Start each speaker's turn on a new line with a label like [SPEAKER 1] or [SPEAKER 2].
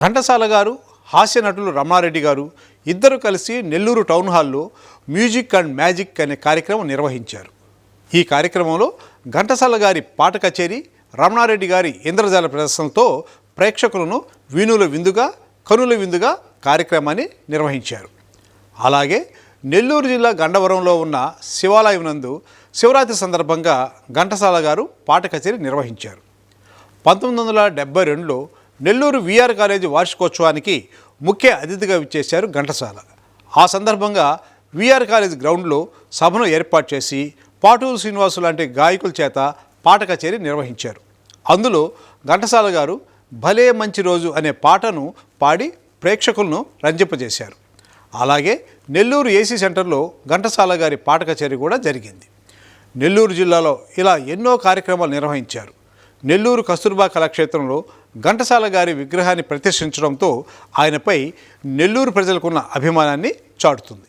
[SPEAKER 1] ఘంటసాల గారు, హాస్య నటులు రమణారెడ్డి గారు ఇద్దరు కలిసి నెల్లూరు టౌన్ హాల్లో మ్యూజిక్ అండ్ మ్యాజిక్ అనే కార్యక్రమం నిర్వహించారు. ఈ కార్యక్రమంలో ఘంటసాల గారి పాట కచేరీ, రమణారెడ్డి గారి ఇంద్రజాల ప్రదర్శనలతో ప్రేక్షకులను వీణుల విందుగా, కనుల విందుగా కార్యక్రమాన్ని నిర్వహించారు. అలాగే నెల్లూరు జిల్లా గండవరంలో ఉన్న శివాలయం నందు శివరాత్రి సందర్భంగా ఘంటసాల గారు పాట కచేరీ నిర్వహించారు. 1972లో నెల్లూరు విఆర్ కాలేజీ వార్షికోత్సవానికి ముఖ్య అతిథిగా విచ్చేశారు ఘంటసాల. ఆ సందర్భంగా విఆర్ కాలేజ్ గ్రౌండ్లో సభను ఏర్పాటు చేసి పాటూరు శ్రీనివాసు లాంటి గాయకుల చేత పాట కచేరీ నిర్వహించారు. అందులో ఘంటసాల గారు భలే మంచి రోజు అనే పాటను పాడి ప్రేక్షకులను రంజింపజేశారు. అలాగే నెల్లూరు ఏసీ సెంటర్లో ఘంటసాల గారి పాట కచేరీ కూడా జరిగింది. నెల్లూరు జిల్లాలో ఇలా ఎన్నో కార్యక్రమాలు నిర్వహించారు. నెల్లూరు కస్తూర్బా కళాక్షేత్రంలో ఘంటసాల గారి విగ్రహాన్ని ప్రతిష్ఠించడంతో ఆయనపై నెల్లూరు ప్రజలకున్న అభిమానాన్ని చాటుతుంది.